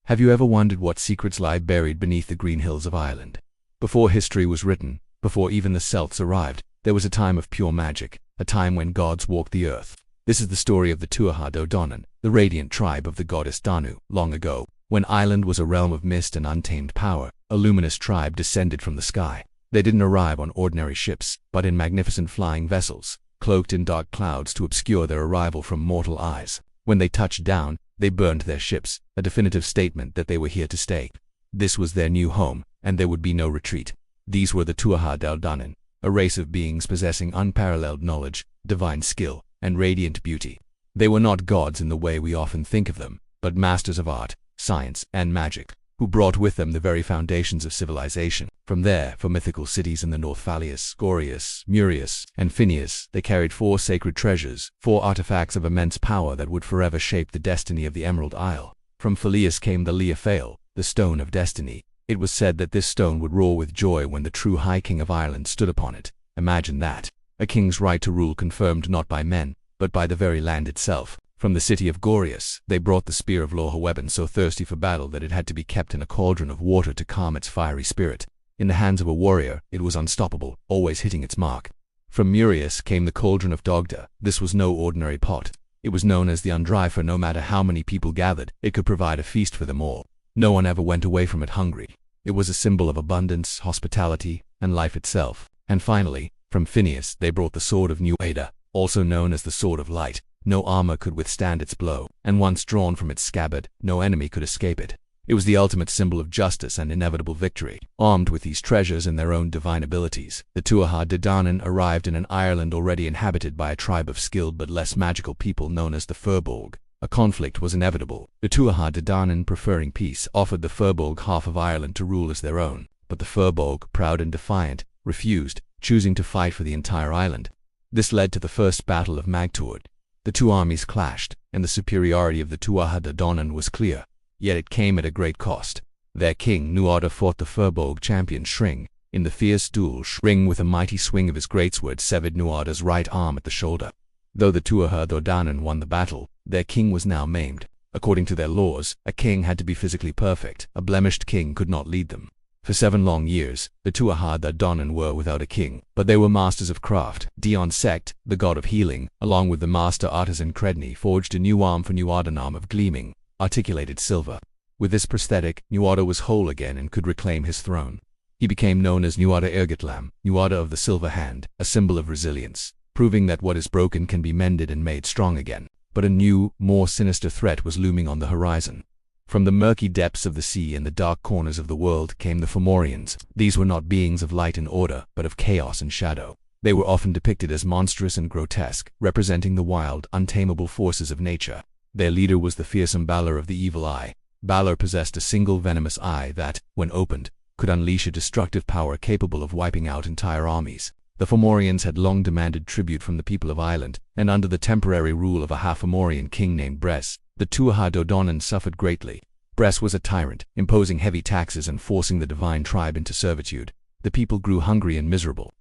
Have you ever wondered what secrets lie buried beneath the green hills of Ireland? Before history was written, before even the Celts arrived, there was a time of pure magic, a time when gods walked the earth. This is the story of the Tuatha Dé Danann, the radiant tribe of the goddess Danu. Long ago, when Ireland was a realm of mist and untamed power, a luminous tribe descended from the sky. They didn't arrive on ordinary ships, but in magnificent flying vessels, cloaked in dark clouds to obscure their arrival from mortal eyes. When they touched down, they burned their ships, a definitive statement that they were here to stay. This was their new home, and there would be no retreat. These were the Tuatha Dé Danann, a race of beings possessing unparalleled knowledge, divine skill, and radiant beauty. They were not gods in the way we often think of them, but masters of art, science, and magic, who brought with them the very foundations of civilization. From there, for mythical cities in the north, Phalius, Gorius, Murius, and Phineus, they carried 4 sacred treasures, 4 artifacts of immense power that would forever shape the destiny of the Emerald Isle. From Phalius came the Lia Fáil, the Stone of Destiny. It was said that this stone would roar with joy when the true High King of Ireland stood upon it. Imagine that. A king's right to rule confirmed not by men, but by the very land itself. From the city of Gorius, they brought the Spear of Lugh, a weapon so thirsty for battle that it had to be kept in a cauldron of water to calm its fiery spirit. In the hands of a warrior, it was unstoppable, always hitting its mark. From Murius came the Cauldron of Dagda. This was no ordinary pot. It was known as the undry, for no matter how many people gathered, it could provide a feast for them all. No one ever went away from it hungry. It was a symbol of abundance, hospitality, and life itself. And finally, from Phineus, they brought the Sword of Nuada, also known as the Sword of Light. No armor could withstand its blow, and once drawn from its scabbard, no enemy could escape it. It was the ultimate symbol of justice and inevitable victory. Armed with these treasures and their own divine abilities, the Tuatha Dé Danann arrived in an Ireland already inhabited by a tribe of skilled but less magical people known as the Firbolg. A conflict was inevitable. The Tuatha Dé Danann, preferring peace, offered the Firbolg half of Ireland to rule as their own. But the Firbolg, proud and defiant, refused, choosing to fight for the entire island. This led to the first battle of Magtuord. The two armies clashed, and the superiority of the Tuatha Dé Danann was clear. Yet it came at a great cost. Their king, Nuada, fought the Firbolg champion Shring. In the fierce duel, Shring with a mighty swing of his greatsword severed Nuada's right arm at the shoulder. Though the Tuatha Dé Danann won the battle, their king was now maimed. According to their laws, a king had to be physically perfect. A blemished king could not lead them. For 7 long years, the Tuatha Dé Danann were without a king, but they were masters of craft. Dion Sect, the god of healing, along with the master artisan Credni, forged a new arm for Nuada, an arm of gleaming, articulated silver. With this prosthetic, Nuada was whole again and could reclaim his throne. He became known as Nuada Ergitlam, Nuada of the Silver Hand, a symbol of resilience, proving that what is broken can be mended and made strong again. But a new, more sinister threat was looming on the horizon. From the murky depths of the sea and the dark corners of the world came the Fomorians. These were not beings of light and order, but of chaos and shadow. They were often depicted as monstrous and grotesque, representing the wild, untamable forces of nature. Their leader was the fearsome Balor of the Evil Eye. Balor possessed a single venomous eye that, when opened, could unleash a destructive power capable of wiping out entire armies. The Fomorians had long demanded tribute from the people of Ireland, and under the temporary rule of a half-Fomorian king named Bres, the Tuatha Dé Danann suffered greatly. Bres was a tyrant, imposing heavy taxes and forcing the divine tribe into servitude. The people grew hungry and miserable.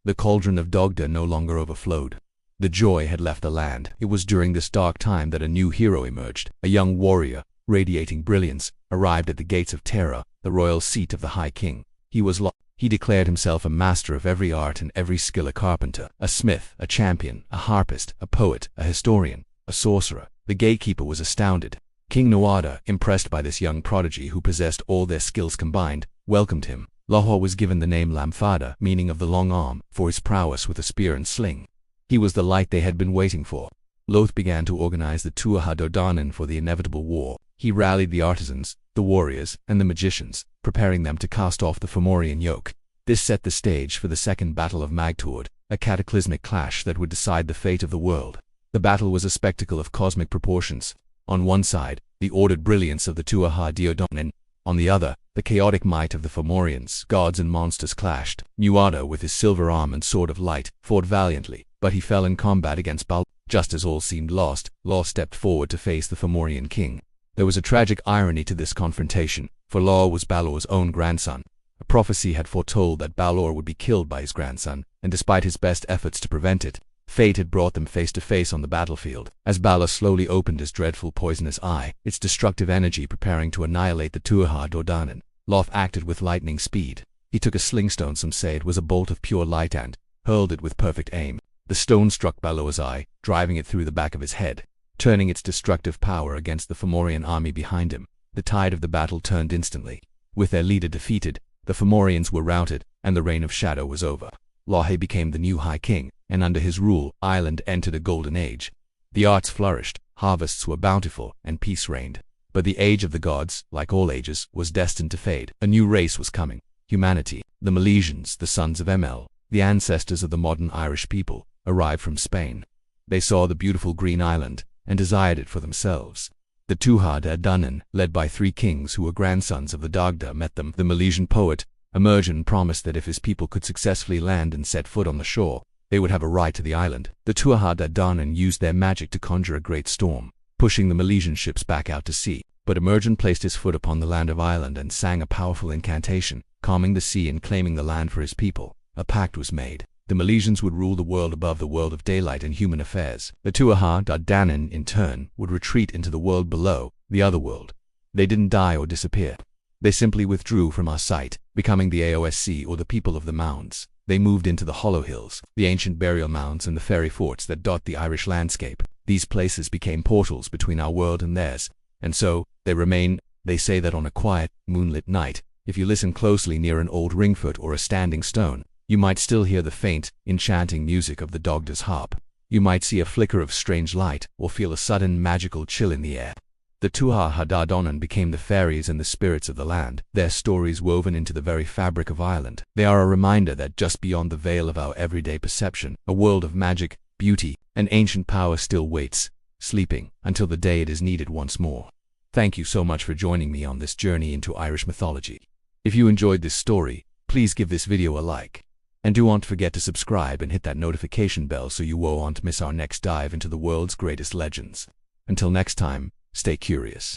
The Cauldron of Dagda no longer overflowed. The joy had left the land. It was during this dark time that a new hero emerged. A young warrior, radiating brilliance, arrived at the gates of Tara, the royal seat of the High King. He declared himself a master of every art and every skill: a carpenter, a smith, a champion, a harpist, a poet, a historian, a sorcerer. The gatekeeper was astounded. King Nuada, impressed by this young prodigy who possessed all their skills combined, welcomed him. Lugh was given the name Lamfada, meaning of the long arm, for his prowess with a spear and sling. He was the light they had been waiting for. Lugh began to organize the Tuatha Dé Danann for the inevitable war. He rallied the artisans, the warriors, and the magicians, preparing them to cast off the Fomorian yoke. This set the stage for the Second Battle of Magtuord, a cataclysmic clash that would decide the fate of the world. The battle was a spectacle of cosmic proportions. On one side, the ordered brilliance of the Tuatha Dé Danann. On the other, the chaotic might of the Fomorians. Gods and monsters clashed. Nuada, with his silver arm and sword of light, fought valiantly, but he fell in combat against Balor. Just as all seemed lost, Lugh stepped forward to face the Fomorian king. There was a tragic irony to this confrontation, for Lugh was Balor's own grandson. A prophecy had foretold that Balor would be killed by his grandson, and despite his best efforts to prevent it, Fate had brought them face to face on the battlefield. As Bala slowly opened his dreadful poisonous eye, its destructive energy preparing to annihilate the Tuatha Dé Danann, Lugh acted with lightning speed. He took a slingstone, some say it was a bolt of pure light, and hurled it with perfect aim. The stone struck Bala's eye, driving it through the back of his head, turning its destructive power against the Fomorian army behind him. The tide of the battle turned instantly. With their leader defeated, the Fomorians were routed, and the reign of shadow was over. Lugh became the new High King, and under his rule, Ireland entered a golden age. The arts flourished, harvests were bountiful, and peace reigned. But the age of the gods, like all ages, was destined to fade. A new race was coming. Humanity. The Milesians, the sons of Emel, the ancestors of the modern Irish people, arrived from Spain. They saw the beautiful green island, and desired it for themselves. The Tuatha Dé Danann, led by 3 kings who were grandsons of the Dagda, met them. The Milesian poet emerged and promised that if his people could successfully land and set foot on the shore, they would have a right to the island. The Tuatha Dé Danann used their magic to conjure a great storm, pushing the Milesian ships back out to sea. But Emergent placed his foot upon the land of Ireland and sang a powerful incantation, calming the sea and claiming the land for his people. A pact was made. The Milesians would rule the world above the world of daylight and human affairs. The Tuatha Dé Danann, in turn, would retreat into the world below, the other world. They didn't die or disappear. They simply withdrew from our sight, becoming the Aosc, or the people of the mounds. They moved into the hollow hills, the ancient burial mounds and the fairy forts that dot the Irish landscape. These places became portals between our world and theirs, and so they remain. They say that on a quiet, moonlit night, if you listen closely near an old ringfoot or a standing stone, you might still hear the faint, enchanting music of the Dagda's harp. You might see a flicker of strange light, or feel a sudden magical chill in the air. The Tuatha Dé Danann became the fairies and the spirits of the land, their stories woven into the very fabric of Ireland. They are a reminder that just beyond the veil of our everyday perception, a world of magic, beauty, and ancient power still waits, sleeping, until the day it is needed once more. Thank you so much for joining me on this journey into Irish mythology. If you enjoyed this story, please give this video a like. And don't forget to subscribe and hit that notification bell so you won't miss our next dive into the world's greatest legends. Until next time, stay curious.